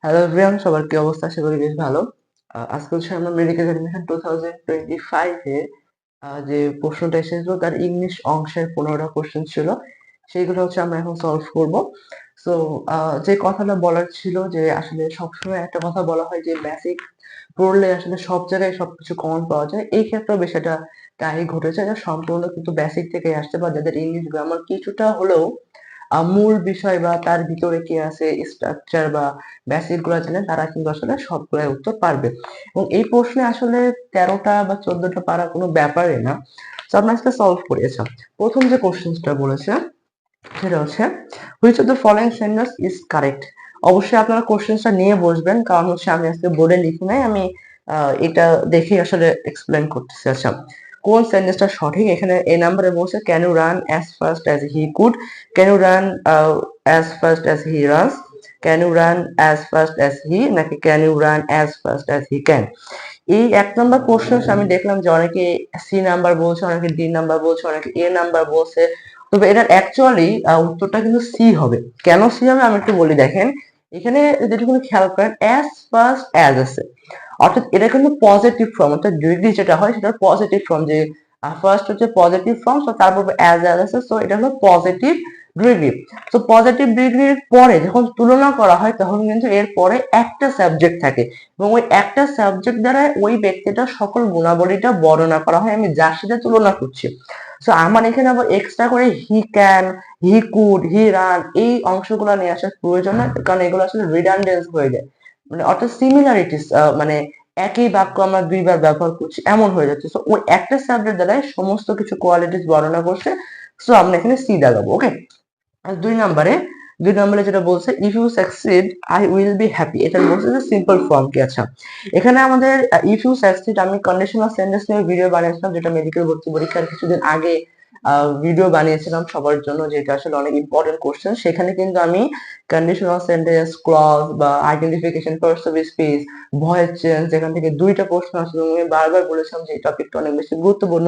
Hello everyone, সবার কি অবস্থা? আশা করি বেশ ভালো। আজকে হচ্ছে আমরা মেডিকেল অ্যাডমিশন 2025 এ যে প্রশ্নটা এসেছিল তার ইংলিশ অংশের 15টা কোশ্চেন ছিল, সেইগুলো হচ্ছে আমরা এখন সলভ করব। সো যে কথাটা বলার ছিল যে আসলে সবসময় একটা কথা বলা হয় যে বেসিক পড়লে আসলে সব জায়গায় সবকিছু কমন পাওয়া যায়। এই ক্ষেত্রেও বিষয়টা তাই ঘটেছে যে সম্পূর্ণ কিন্তু বেসিক থেকেই আসছে, বা যাদের ইংলিশ গ্রামার কিছুটা হলেও মূল বিষয় বা তার ভিতরে কি আছে স্ট্রাকচার বা বেসিক গুলা জানেন, তারা কিন্তু আসলে সবগুলাই উত্তর পারবে। এবং এই প্রশ্নে আসলে 13টা বা 14টা পারা কোনো ব্যাপারই না। তো আমরা আজকে সলভ করেছি। প্রথম যে কোশ্চেনটা বলেছে সেটা হচ্ছে which of the following sentence is correct. অবশ্যই আপনারা কোশ্চেনটা নিয়ে বসবেন, কারণ হচ্ছে আমি আজকে বোর্ডে লিখি নাই, আমি এটা দেখে আসলে এক্সপ্লেন করতেছি। আচ্ছা, কোন সেন্টেন্সটা সঠিক? এখানে এ নাম্বারে বলছে can you run as fast as he could, can you run as fast as he runs, can you run as fast as he, নাকি can you run as fast as he can. এই এক number প্রশ্ন আমি দেখলাম যে অনেকে C number বলছে, অনেকে ডি নাম্বার বলছে, অনেকে এ নাম্বার বলছে। তবে এটার অ্যাকচুয়ালি উত্তরটা কিন্তু সি হবে। কেন সি হবে আমি একটু বলি। দেখেন এখানে যেটুকু খেয়াল করেন অ্যাজ ফার্স্ট অ্যাজ আছে, অর্থাৎ এটা কিন্তু পজিটিভ ফর্ম, অর্থাৎ ডিগ্রি যেটা হয় সেটা পজিটিভ ফর্ম। যে ফার্স্ট হচ্ছে পজিটিভ ফর্ম, তো তারপর অ্যাজ অ্যাজ আছে, সো এটা হলো পজিটিভ ডিগ্রি। তো পজিটিভ ডিগ্রির পরে যখন তুলনা করা হয় তখন কিন্তু এর পরে একটা সাবজেক্ট থাকে, এবং ওই একটা সাবজেক্ট দ্বারা ওই ব্যক্তিটার সকল গুণাবলীটা বর্ণনা করা হয়, আমি যার সাথে তুলনা করছি। সো আমার এখানে আবার এক্সট্রা করে he can, he could, he ran এই অংশগুলো নিয়ে আসার প্রয়োজন হয়, কারণ এগুলো আসলে রিডান্ডেন্স হয়ে যায়, মানে অর্থাৎ সিমিলারিটিস, মানে একই বাক্য আমরা দুইবার ব্যবহার করছি এমন হয়ে যাচ্ছে। সো ওই একটা সাবজেক্ট দ্বারাই সমস্ত কিছু কোয়ালিটিস বর্ণনা করছে। সো আমরা এখানে সি লাগাবো। ওকে। আর দুই নম্বরে যেটা বলছে if you succeed I will be happy, এটা বলছে যে সিম্পল ফর্ম কি। আচ্ছা, এখানে আমাদের ইফ ইউ সাকসিড, আমি কন্ডিশনাল সেন্টেন্স নিয়ে ভিডিও বানিয়েছিলাম, যেটা মেডিকেল ভর্তি পরীক্ষার কিছুদিন আগে ভিডিও বানিয়েছিলাম সবার জন্য, যেটা আসলে অনেক ইম্পর্টেন্ট কোশ্চেন। সেখানে কিন্তু আমি কন্ডিশনাল সেন্টেন্স, ক্লজ বা identification, parts of speech, voice change, যেখান থেকে দুইটা প্রশ্ন আসলে আমি বারবার বলেছিলাম যে এই টপিকটা অনেক বেশি গুরুত্বপূর্ণ।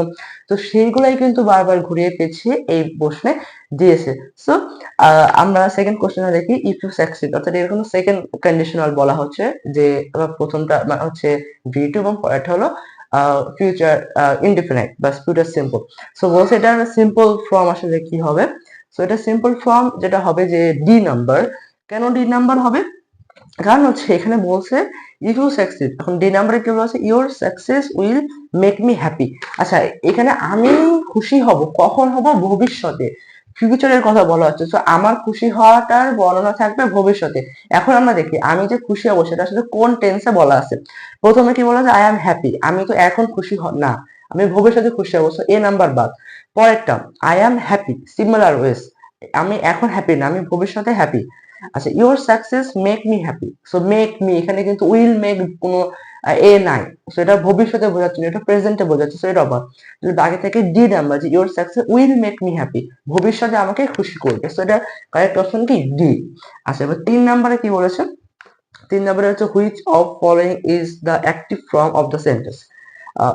তো সেইগুলাই কিন্তু বারবার ঘুরিয়ে পেঁচিয়ে এই প্রশ্নে দিয়েছে। সো আমরা সেকেন্ড কোশ্চেনে দেখি ইফ ইউ সাকসিড, অর্থাৎ এরকম সেকেন্ড কন্ডিশনাল বলা হচ্ছে, যে প্রথমটা হচ্ছে ভি2 এবং পরেরটা হলো ফিউচার ইনডিফিনাইট বা ফিউচার সিম্পল। সো বলছে এটার সিম্পল ফর্ম আসলে কি হবে। সো এটা সিম্পল ফর্ম যেটা হবে যে ডি নাম্বার। কেন ডি নাম্বার হবে? কারণ হচ্ছে এখানে বলছে ইফ ইউ সাকসিড, এখন ডি নাম্বারে কি বলা আছে, your success will make me happy. আচ্ছা, এখানে আমি খুশি হব কখন হব? ভবিষ্যতে, ফিউচারের কথা বলা হচ্ছে। তো আমার খুশি হওয়াটার বর্ণনা থাকবে ভবিষ্যতে। এখন আমরা দেখি আমি যে খুশি হব সেটা আসলে কোন টেন্সে বলা আছে। প্রথমে কি বলা আছে, আই এম হ্যাপি, আমি তো এখন খুশি না, আমি ভবিষ্যতে খুশি হব, সো এ নাম্বার বাদ। পরেরটা আই এম হ্যাপি সিমিলার ওয়েস, আমি এখন হ্যাপি না, আমি ভবিষ্যতে হ্যাপি। আচ্ছা, your success make me happy, so make me এখানে কিন্তু উইল মেক কোনো এ নাই, সো এটা ভবিষ্যতে বোঝাচ্ছে না, এটা প্রেজেন্টে বোঝাচ্ছে, সো এটা অবাক। যদি আগে থেকে ডিড আমরা যে your success will make me happy, ভবিষ্যতে আমাকে খুশি করবে, সো এটা কারেক্ট অপশন কি ডি। আচ্ছা, এবার 3 নম্বরে কি বলেছে? 3 নম্বরে হচ্ছে which of following is the active form of the sentence.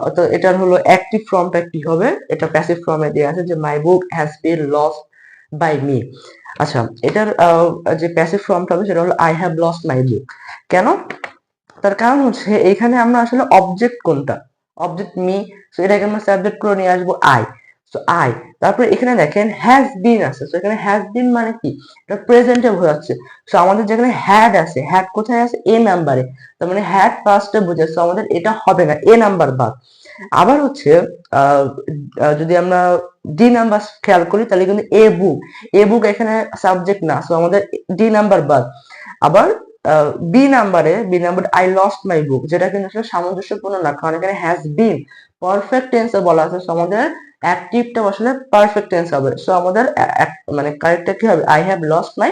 অর্থাৎ এটার হলো অ্যাক্টিভ ফর্মটা কি হবে? এটা প্যাসিভ ফর্মে দেওয়া আছে যে my book has been lost by me. আচ্ছা, এটার যে প্যাসিভ ফর্মটা হবে সেটা হলো I have lost my book. কেন? তার কারণ হচ্ছে এখানে আমরা আসলে অবজেক্ট কোনটা, অবজেক্ট মি, সো এটাকে আমরা সাবজেক্ট করে নিয়ে আসবো আই। সো আই, তারপরে এখানে দেখেন হ্যাজ বিন আছে, সো এখানে হ্যাজ বিন মানে কি, এটা প্রেজেন্টে বোঝাচ্ছে। সো আমাদের যেখানে হ্যাড আছে, হ্যাড কোথায় আছে? এ নাম্বারে, তার মানে হ্যাড ফার্স্টে বোঝাচ্ছে, আমাদের এটা হবে না, এ নাম্বার বাদ। আবার হচ্ছে আহ যদি আমরা ডি নাম্বার খেয়াল করি তাহলে কিন্তু এ বুক, এ বুক এখানে সাবজেক্ট না, সো আমাদের ডি নাম্বার বাদ। আবার B number I lost my book, যেটা কিন্তু আসলে সামঞ্জস্যপূর্ণ না, কারণ এখানে হ্যাজ বিন পারফেক্ট টেন্সে বলা আছে, সো আমাদের অ্যাক্টিভটা আসলে পারফেক্ট টেন্স হবে। সো আমাদের মানে কারেক্টটা কি হবে, I have lost my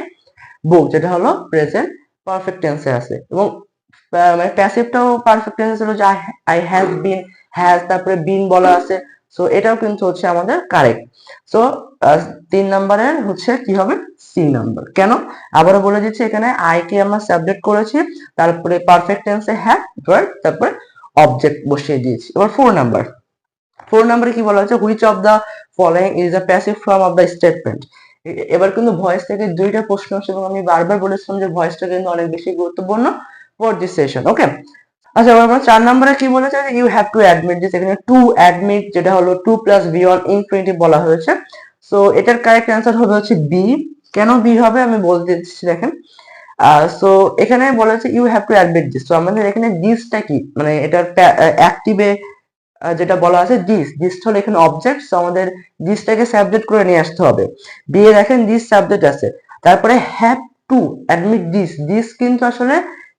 book, যেটা হলো প্রেজেন্ট পারফেক্ট টেন্সে আছে। এবং মানে প্যাসিভটাও পারফেক্ট টেন্স হলো যে আই হ্যাভ বিন, হ্যাজ তারপরে বিন বলা আছে, সো এটাও কিন্তু হচ্ছে আমাদের কারেক্ট। সো 3 নম্বরের হচ্ছে কি হবে, সি নাম্বার। কেন? আবারও বলে দিচ্ছি, এখানে আই কে আমরা সাবজেক্ট করেছি, তারপরে পারফেক্ট টেন্সে হ্যাভ, তারপরে অবজেক্ট বসিয়ে দিয়েছি। এবার 4 নাম্বার, 4 নম্বরে কি বলা হচ্ছে which of the following is the passive form of the statement. এবার কিন্তু ভয়েস থেকে দুইটা প্রশ্ন আসছে এবং আমি বারবার বলেছিলাম যে ভয়েসটা কিন্তু অনেক বেশি গুরুত্বপূর্ণ ফর দিস সেশন। ওকে, আচ্ছা এবার আমরা 4 নম্বরে কি বলেছে, you have to admit this. এখানে টু অ্যাডমিট যেটা হলো 2 প্লাস বি অন ইনফিনিটিভ বলা হয়েছে। সো এটার কারেক্ট অ্যান্সার হবে হচ্ছে বি। কেন বি হবে আমি বলতে দিচ্ছি, দেখেন। সো এখানে বলা হচ্ছে you have to admit this. তো আমাদের এখানে দিসটা কি, মানে এটার অ্যাক্টিভে যেটা বলা আছে দিস হলো এখানে অবজেক্ট। সো আমাদের দিসটাকে সাবজেক্ট করে নিয়ে আসতে হবে। বি এ দেখেন দিস সাবজেক্ট আছে, তারপরে হ্যাভ টু অ্যাডমিট দিস কিন্তু আসলে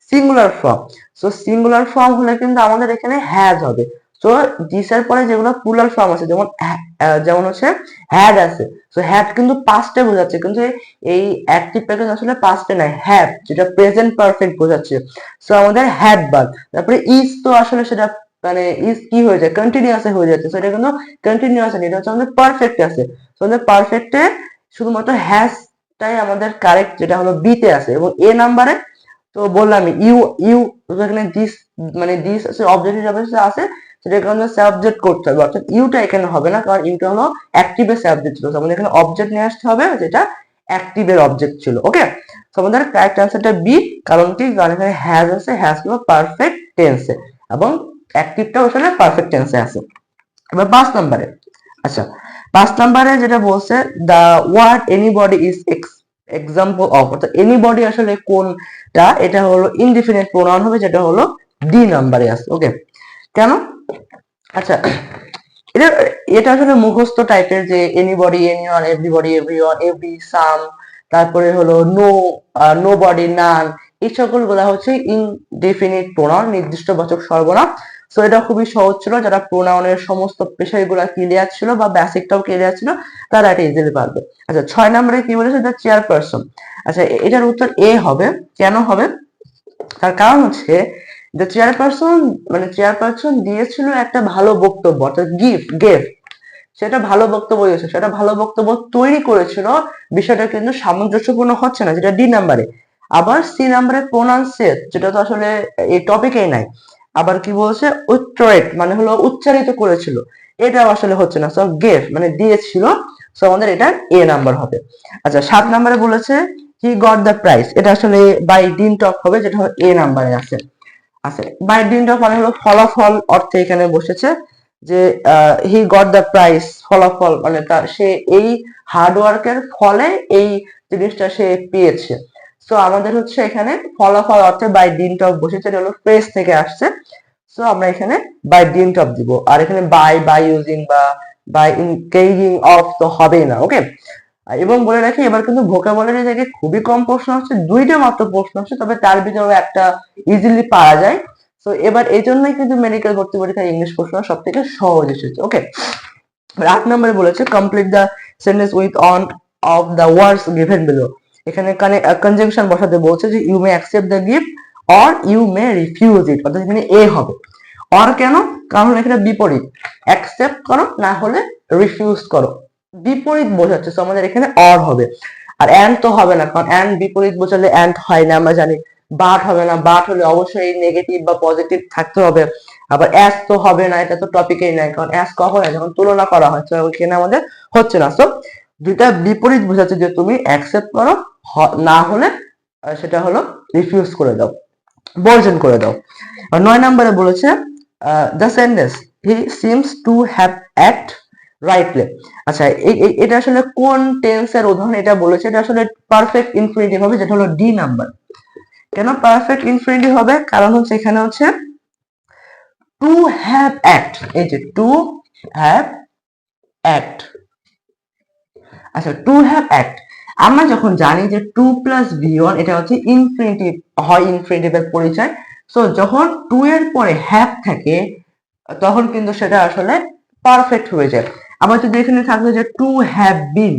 singular form. So singular form হলে কিন্তু আমাদের এখানে হ্যাজ হবে। সো দিস এর পরে যেগুলো প্লুরাল ফর্ম আছে, যেমন হচ্ছে হ্যাড আছে, সো হ্যাড কিন্তু পাস্টে বোঝাচ্ছে, কিন্তু এই অ্যাক্টিভটা কিন্তু আসলে পাস্টে নাই, হ্যাভ যেটা প্রেজেন্ট পারফেক্ট বোঝাচ্ছে। সো আমাদের হ্যাড বাদ, তারপরে ইজ তো আসলে সেটা মানে ইজ কি হয়ে যায়, কন্টিনিউয়াস হয়ে যাচ্ছে। সো এটা কিন্তু কন্টিনিউয়াস নেই, এটা হচ্ছে আমাদের পারফেক্ট আছে। সো আমাদের পারফেক্টে শুধুমাত্র হ্যাজটাই আমাদের কারেক্ট, যেটা হলো বি তে আছে। এবং এ নাম্বারে তো বললাম ইউ ইউ এখানে দিস, মানে দিস আছে অবজেক্ট হিসাবে আছে, সেটাকে আমাদের সাবজেক্ট করতে হবে, অর্থাৎ ইউটা এখানে হবে না, কারণ ইউটা হলো অ্যাক্টিভের সাবজেক্ট ছিল। আমাদের এখানে অবজেক্ট নিয়ে আসতে হবে যেটা অ্যাক্টিভের অবজেক্ট ছিল। ওকে, তো আমাদের কারেক্ট আনসারটা বি। কারণ কি, কারণ এখানে হ্যাজ আছে, হ্যাজ হলো পারফেক্ট টেন্সে এবং অ্যাক্টিভটাও আসলে পারফেক্ট টেন্সে আছে। এবার 5 নম্বরে, আচ্ছা 5 নম্বরে যেটা বলছে the word anybody is example of, অর্থাৎ এনিবডি আসলে কোনটা, এটা হলো ইনডিফিনিট প্রোনাউন হবে, যেটা হলো ডি নাম্বারে আছে। ওকে, কেন, আচ্ছা এটা এটা আসলে মুখস্থ টাইপের, যে anybody, anyone, everybody, everyone, every, some, তারপরে হলো নো, নোবডি, নান, এই সকল গুলা হচ্ছে ইনডেফিনিট প্রোনাউন, নির্দিষ্টবাচক সর্বনাম। সো এটা খুবই সহজ ছিল, যারা প্রোনাউনের সমস্ত বিষয়গুলো ক্লিয়ার ছিল বা বেসিকটাও ক্লিয়ার ছিল তারা এটা ইজিলি পারবে। আচ্ছা 6 নম্বরে কি বলেছে, দ্য চেয়ারপারসন। আচ্ছা এটার উত্তর এ হবে। কেন হবে, তার কারণ হচ্ছে যে চেয়ারপারসন, মানে চেয়ারপারসন দিয়েছিল একটা ভালো বক্তব্য, অর্থাৎ গিফট, সেটা ভালো বক্তব্য দিয়েছে, সেটা ভালো বক্তব্য তৈরি করেছিল, বিষয়টা কিন্তু সামঞ্জস্যপূর্ণ হচ্ছে না, যেটা ডি নাম্বারে। আবার সি নাম্বারে প্রোনাউন্সিয়েট, যেটা তো আসলে এই টপিকেই নাই। আবার কি বলছে, উচ্চারিত মানে হলো উচ্চারিত করেছিল, এটাও আসলে হচ্ছে না। সো গেভ মানে দিয়েছিল, সো আমাদের এটা এ নাম্বার হবে। আচ্ছা 7 নাম্বারে বলেছে হি গট দ্য প্রাইজ, এটা আসলে বাই ডিন্ট অফ হবে, যেটা হলো এ নাম্বারে আছে। আচ্ছা বাই ডিন্ট অফ মানে হলো ফলাফল অর্থে এখানে বসেছে, যে হি গট দ্য প্রাইজ, ফলাফল মানে তার, সে এই হার্ডওয়ার্কের ফলে এই জিনিসটা সে পেয়েছে। সো আমাদের হচ্ছে এখানে ফলাফল অর্থে বাই ডিন্ট অফ বসেছে, এটা হলো ফ্রেজ থেকে আসছে। সো আমরা এখানে বাই ডিন্ট অফ দিব, আর এখানে বাই ইউজিং বা বাই ইনকেজিং অফ তো হবেই না। ওকে, এবং বলে রাখি এবার কিন্তু ভোকাবুলারি থেকে খুবই কম প্রশ্ন আসছে, দুইটা মাত্র প্রশ্ন আসছে, তবে তার ভিতরে একটা ইজিলি পাওয়া যায়। তো এবার এই জন্যই কিন্তু মেডিকেল ভর্তি পরীক্ষায় ইংলিশ প্রশ্ন সব থেকে সহজ এসেছে। ওকে, 8 নম্বরে বলেছে complete the sentence with on of the words given below. এখানে কনজাংশন বসাতে বলছে যে you may accept the gift or you may refuse it, অর্থাৎ এখানে এ হবে। অর কেন, কারণ এখানে বিপরীত, অ্যাকসেপ্ট করো না হলে রিফিউজ করো, বিপরীত বোঝাচ্ছে। তো আমাদের এখানে অর হবে। আর অ্যান্ড তো হবে না, কারণ অ্যান্ড বিপরীত বোঝালে অ্যান্ড হয় না, আমরা জানি। বাট হবে না, বাট হলে অবশ্যই নেগেটিভ বা পজিটিভ থাকতে হবে। আবার অ্যাস তো হবে না, এটা তো টপিকেই নাই, কারণ অ্যাস কখন হয়, যখন তুলনা করা হয়, তো ওখানে আমাদের হচ্ছে না। সো দুইটা বিপরীত বোঝাচ্ছে, যে তুমি অ্যাকসেপ্ট করো, না হলে সেটা হলো রিফিউজ করে দাও, বর্জন করে দাও। আর 9 নম্বরে বলেছে the sentence he seems to have act rightly. আচ্ছা এটা আসলে কোন টেন্সের উদাহরণ, এটা বলেছে, এটা আসলে পারফেক্ট ইনফিনিটিভ হবে, যেটা হলো ডি নাম্বার। কেন পারফেক্ট ইনফিনিটিভ হবে, কারণ হচ্ছে এখানে হচ্ছে টু হ্যাভ অ্যাক্ট, এই যে টু হ্যাভ অ্যাক্ট। আচ্ছা টু হ্যাভ অ্যাক্ট, আমরা যখন জানি যে টু প্লাস বি ওয়ান এটা হচ্ছে ইনফিনিটিভ হয়, ইনফিনিটিভের পরিচয়। সো যখন টু এর পরে হ্যাভ থাকে তখন কিন্তু সেটা আসলে পারফেক্ট হয়ে যায়। আবার যদি এখানে থাকবে যে টু হ্যাভ বিন,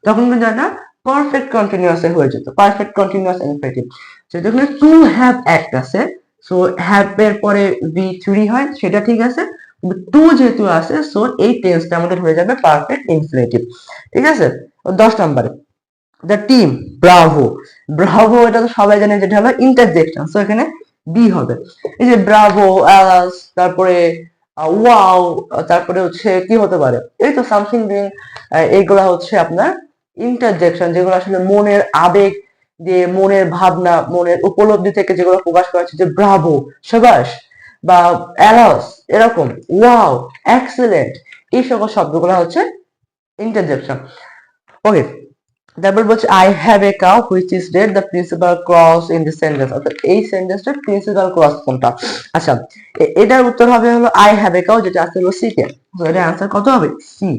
তখন কিন্তু এটা পারফেক্ট কন্টিনিউয়াস হয়ে যেত, পারফেক্ট কন্টিনিউয়াস ইনফিনিটিভ। সেটা এখানে টু হ্যাভ অ্যাক্ট আছে, সো হ্যাভ এর পরে বি থ্রি হয়, সেটা ঠিক আছে। টু যেহেতু আছে, সো এই টেন্সটা আমাদের হয়ে যাবে পারফেক্ট ইনফিনিটিভ। ঠিক আছে, 10 নম্বরে দ্য টিম, ব্রাভো। ব্রাভো এটা তো সবাই জানে, যেটা হলো ইন্টারজেকশন, সো এখানে বি হবে। এই যে ব্রাভো, অ্যালাস, তারপরে ওয়াও, তারপরে হচ্ছে কি হতে পারে, এই তো সামথিং ডুইং। এইগুলা হচ্ছে আপনার ইন্টারজেকশন, যেগুলো আসলে মনের আবেগ দিয়ে, মনের ভাবনা, মনের উপলব্ধি থেকে যেগুলো প্রকাশ করা হচ্ছে, যে ব্রাভো, সাবাস, বা অ্যালাস, এরকম, ওয়াও, এক্সেলেন্ট, এই সকল শব্দগুলো হচ্ছে ইন্টারজেকশন। ওকে, তারপর বলছে I have a cow which is red the principal cross in the sentence, অর্থাৎ এই সেন্টেন্সটার প্রিন্সিপাল ক্রস কোনটা। আচ্ছা, এটার উত্তর হবে হলো আই হ্যাভ এ কাউ, যেটা আছে হলো সি কে। তো এটার আনসার কত হবে? সি।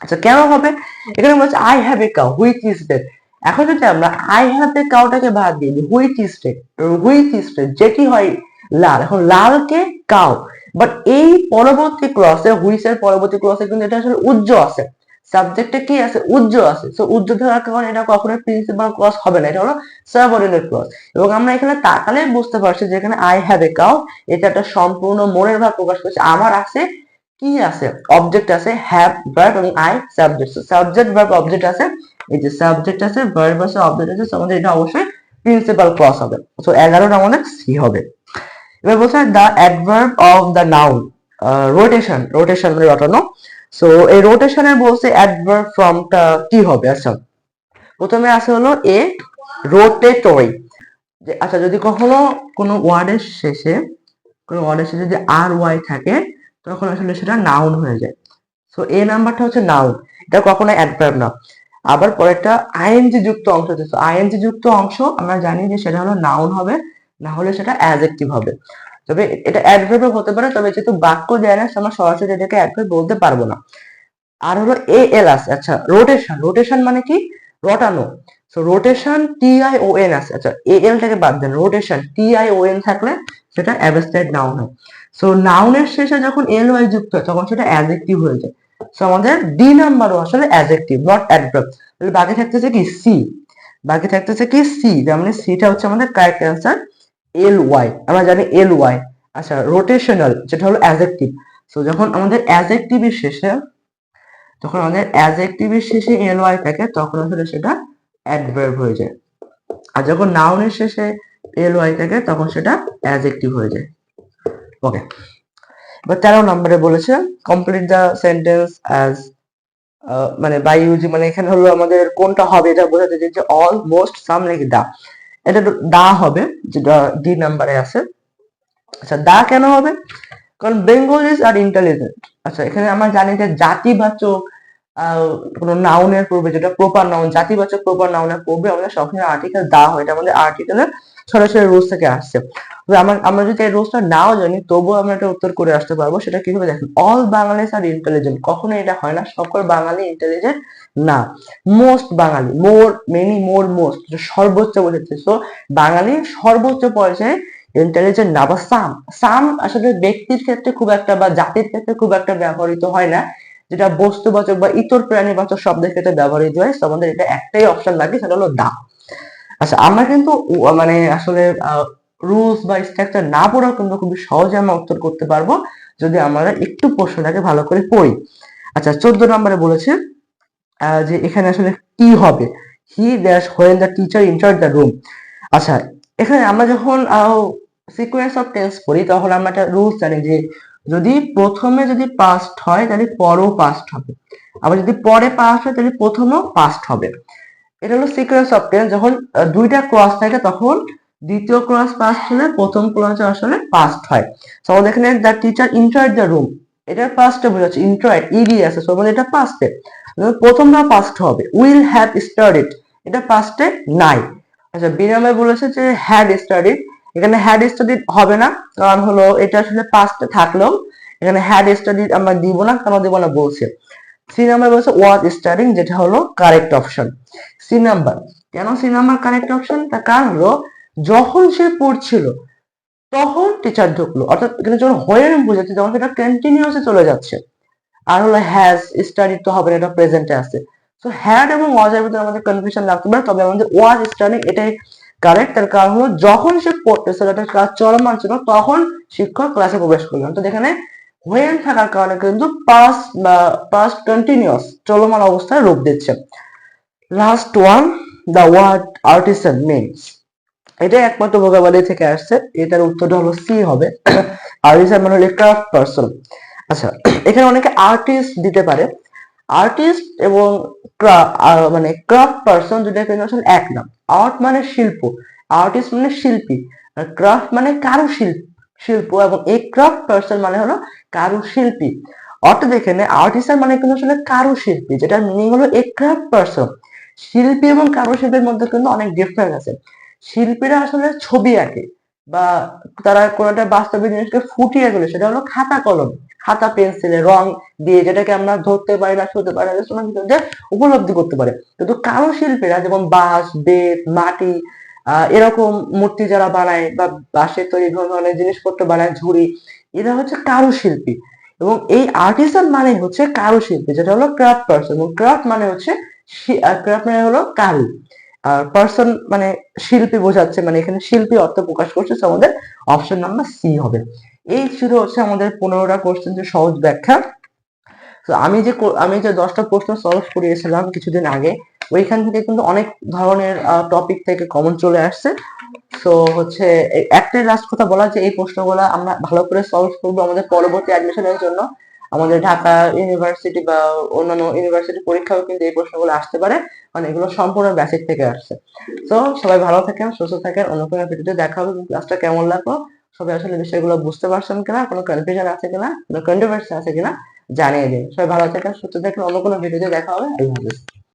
আচ্ছা, কেন হবে? এখানে বলছে I have a cow which is red. এখন যদি আমরা আই হ্যাভ এ কাউটাকে বাদ দিয়ে দিই, which is red, which is red যেটি হয় লাল, এখন লালকে কাউ, বাট এই পরবর্তী ক্লসে, হুইচ এর পরবর্তী ক্লসে কিন্তু এটা আসলে উজ্জ আছে, সাবজেক্টে কি আছে? উজ্জ আছে। সো উজ্জ থাকার কারণে এটা কখনোই প্রিন্সিপাল ক্লস হবে না, এটা হলো সাবঅর্ডিনেট ক্লস। এবং আমরা এখানে তাকালে বুঝতে পারছি যে এখানে আই হ্যাভ এ কাউ, এটা একটা সম্পূর্ণ মনের ভাব প্রকাশ করছে। আমার আছে, কি আছে? অবজেক্ট আছে, হ্যাভ ভার্ব এবং I subject. Subject verb object আছে, এই যে সাবজেক্ট আছে, ভার্ব আছে, অবজেক্ট আছে, সো আমাদের এটা অবশ্যই প্রিন্সিপাল ক্লস হবে। সো 11টা আমাদের সি হবে। এবার বলছে the adverb of the noun rotation, rotation মানে রটানো। সো এই রোটেশনে বলছে অ্যাডভার্ব ফর্মটা কি হবে? আচ্ছা, প্রথমে আছে হলো এ রোটেটরি। আচ্ছা, যদি কখনো কোনো ওয়ার্ডের শেষে, কোনো ওয়ার্ডের শেষে যদি আর ওয়াই থাকে, তখন আসলে সেটা নাউন হয়ে যায়। সো এ নাম্বারটা হচ্ছে নাউন, এটা কখনো অ্যাডভার্ব না। আবার পরেরটা আইএনজি যুক্ত অংশ আছে। সো আইএনজি যুক্ত অংশ আমরা জানি যে সেটা হলো নাউন হবে, না হলে সেটা অ্যাডজেক্টিভ হবে। তবে এটা অ্যাডভার্ব হতে পারে, তবে যেহেতু বাক্য দেয় না, আমরা সরাসরি এটাকে অ্যাডভার্ব বলতে পারবো না। আর হলো এ এল আছে। আচ্ছা, রোটেশন, রোটেশন মানে কি? রটানো। So rotation T I O N আছে। আচ্ছা, এ এল টাকে বাদ দেন, rotation T I O N থাকলে সেটা অ্যাবস্ট্রাক্ট নাউন হয়। সো নাউনের শেষে যখন এল ওয়াই যুক্ত হয় তখন সেটা অ্যাডজেক্টিভ হয়ে যায়। সো আমাদের ডি নাম্বারও আসলে অ্যাডজেক্টিভ, নট অ্যাডভার্ব। তাহলে বাকি থাকতেছে কি? সি। বাকি থাকতেছে কি? সি। তার মানে সিটা হচ্ছে আমাদের কারেক্ট অ্যান্সার, এল ওয়াই। আমরা জানি এল ওয়াই। আচ্ছা, রোটেশনাল যেটা হলো অ্যাডজেক্টিভ। সো যখন আমাদের অ্যাডজেক্টিভের শেষে, যখন আমাদের অ্যাডজেক্টিভের শেষে এল ওয়াই থাকে তখন আসলে সেটা অ্যাডভার্ব হয়ে যায়। আর যখন নাউনের শেষে এল ওয়াই থাকে তখন সেটা অ্যাডজেক্টিভ হয়ে যায়। ওকে, এবার 13 নম্বরে বলেছে কমপ্লিট দ্য সেন্টেন্স অ্যাজ, মানে বাই ইউজিং, মানে এখানে হলো আমাদের কোনটা হবে এটা বোঝাতে চাইছে, অল, মোস্ট, সাম নাকি দা। এটা দা হবে, যেটা ডি নাম্বারে আছে। আচ্ছা, দা কেন হবে? কারণ বেঙ্গলিজ আর ইন্টেলিজেন্ট। আচ্ছা, এখানে আমরা জানি যে জাতিবাচক কোন নাউনের পূর্বে, যেটা প্রপার নাউন, জাতিবাচক প্রপার নাউনের পূর্বে আমাদের সবসময় আর্টিকেল দা হয়, এটা আমাদের আর্টিকেলের সরাসরি রুলস থেকে আসছে। আমরা যদি এই রুলসটা নাও জানি তবুও আমরা এটা উত্তর করে আসতে পারবো। সেটা কিভাবে দেখেন, অল বাঙালিজ আর ইন্টেলিজেন্ট, কখনো এটা হয় না সকল বাঙালি ইন্টেলিজেন্ট না। মোস্ট বাঙালি, মোর, মেনি, মোর, মোস্ট, সর্বোচ্চ বোঝাচ্ছে। সো বাঙালি সর্বোচ্চ পর্যায়ে ইন্টেলিজেন্ট না। বা সাম, সাম আসলে ব্যক্তির ক্ষেত্রে খুব একটা বা জাতির ক্ষেত্রে খুব একটা ব্যবহৃত হয় না, যেটা বস্তুবাচক বা ইতর প্রাণীবাচক শব্দের ক্ষেত্রে ব্যবহৃত হয়। তো আমাদের এটা একটাই অপশন লাগে, সেটা হলো দা। আচ্ছা, আমরা কিন্তু মানে আসলে রুলস বা স্ট্রাকচার না পড়াও কিন্তু খুবই সহজে আমরা উত্তর করতে পারবো যদি আমরা একটু প্রশ্নটাকে ভালো করে পড়ি। আচ্ছা, 14 নম্বরে বলেছে যে এখানে আসলে কি হবে, he dash when the teacher entered the room. আচ্ছা, এখানে আমরা যখন সিকোয়েন্স অফ টেন্স পড়ি তখন আমরা একটা রুলস জানি যে যদি প্রথমে যদি পাস্ট হয় তাহলে পরেও পাস্ট হবে, আবার যদি পরে পাস্ট হয় তাহলে প্রথমেও পাস্ট হবে। এটা হলো সিকোয়েন্স অফ টেন্স। যখন দুইটা ক্রস থাকে তখন দ্বিতীয় ক্রস পাস্ট হলে প্রথম ক্রস আসলে পাস্ট হয়। সো আমাদের এখানে the teacher entered the room, এটার পাস্টে বোঝাচ্ছে, ইন্টার্ড ইডি আছে, সো মানে এটা পাস্টে, প্রথমটা পাস্ট হবে। উইল হ্যাভ স্টাডিড, এটা পাস্টে নাই। আচ্ছা, বি নাম্বার বলেছে যে হ্যাড স্টাডিড, এখানে হ্যাড স্টাডিড হবে না, কারণ হলো এটা আসলে পাস্টে থাকলেও এখানে হ্যাড স্টাডিড আমরা দিব না, কেন দিব না বলছে। সি নাম্বার বলছে ওয়াজ স্টাডিং, যেটা হলো কারেক্ট অপশন। সি নাম্বার, কেন সি নাম্বার কারেক্ট অপশন? তার কারণ হলো যখন সে পড়ছিল তখন টিচার ঢুকলো, অর্থাৎ এখানে যখন হোয়েন বুঝাচ্ছে যখন সেটা কন্টিনিউয়াসে চলে যাচ্ছে। আর হলো হ্যাজ স্টাডিড তো হবে না, এটা প্রেজেন্টে আছে। সো হ্যাড এবং ওয়াজ এর ভিতরে আমাদের কনফিউশন লাগতে পারে, তবে আমাদের ওয়াজ স্টাডিং এটাই কারেক্ট। তার কারণ হলো যখন সে পড়তেছিল, এটা ক্লাস চলমান ছিল, তখন শিক্ষক ক্লাসে প্রবেশ করলেন। তো এখানে হোয়েন থাকার কারণে কিন্তু পাস্ট বা পাস্ট কন্টিনিউয়াস চলমান অবস্থায় রূপ দিচ্ছে। Last one, the word artisan means, এটা একমাত্র ভোকাবুলারি থেকে আসছে, এটার উত্তরটা হলো সি হবে। আর্টিসান মানে হলো ক্রাফট পার্সন। আচ্ছা, এখানে অনেকে আর্টিস্ট দিতে পারে। আর্টিস্ট এবং মানে ক্রাফট পার্সন দুটো কিন্তু আসলে এক নাম। আর্ট মানে শিল্প, আর্টিস্ট মানে শিল্পী, আর ক্রাফট মানে শিল্প এবং এই ক্রাফট পার্সন মানে হলো কারুশিল্পী। অর্থাৎ এখানে আর্টিস্ট মানে কিন্তু আসলে কারুশিল্পী, যেটার মিনিং হলো এ ক্রাফট পার্সন। শিল্পী এবং কারুশিল্পীর মধ্যে কিন্তু অনেক ডিফারেন্স আছে। শিল্পীরা আসলে ছবি আঁকে বা তারা কোনো একটা বাস্তবিক জিনিসকে ফুটিয়ে তোলে, সেটা হলো খাতা কলম, খাতা পেন্সিলে রং দিয়ে, যেটাকে আমরা ধরতে পারি না, ছুঁতে পারি না, সময় ভিতর দিয়ে উপলব্ধি করতে পারে। কিন্তু কারুশিল্পীরা যেমন বাঁশ, বেত, মাটি, এরকম মূর্তি যারা বানায় বা বাঁশের তৈরি বিভিন্ন ধরনের জিনিসপত্র বানায়, ঝুড়ি, এরা হচ্ছে কারুশিল্পী। এবং এই আর্টিসান মানে হচ্ছে কারুশিল্পী, যেটা হলো ক্রাফট পার্সন। এবং ক্রাফট মানে হচ্ছে ক্রাফট মানে হলো কারু, আর পার্সন মানে শিল্পী বোঝাচ্ছে, মানে এখানে শিল্পী অর্থ প্রকাশ করছে। তো আমাদের অপশন নাম্বার সি হবে। এই ছিল হচ্ছে আমাদের 15টা কোশ্চেন সহজ ব্যাখ্যা। তো আমি যে 10টা প্রশ্ন সলভ করিয়েছিলাম কিছুদিন আগে, ওইখান থেকে কিন্তু অনেক ধরনের টপিক থেকে কমন চলে আসছে। তো হচ্ছে একটাই লাস্ট কথা বলা, যে এই প্রশ্নগুলো আমরা ভালো করে সলভ করবো আমাদের পরবর্তী অ্যাডমিশনের জন্য। আমাদের ঢাকা ইউনিভার্সিটি বা অন্যান্য ইউনিভার্সিটি পরীক্ষাও কিন্তু এই প্রশ্নগুলো আসতে পারে, কারণ এগুলো সম্পূর্ণ বেসিক থেকে আসছে। তো সবাই ভালো থাকেন, সুস্থ থাকেন, অন্য কোনো ভিডিওতে দেখা হবে। ক্লাসটা কেমন লাগলো, সবাই আসলে বিষয়গুলো বুঝতে পারছেন কিনা, কোনো কনফিউশন আছে কিনা, কোনো কন্ট্রোভার্সি আছে কিনা জানিয়ে দিন। সবাই ভালো থাকেন, সুস্থ থাকেন, অন্য কোনো ভিডিওতে দেখা হবে। আল্লাহ হাফেজ।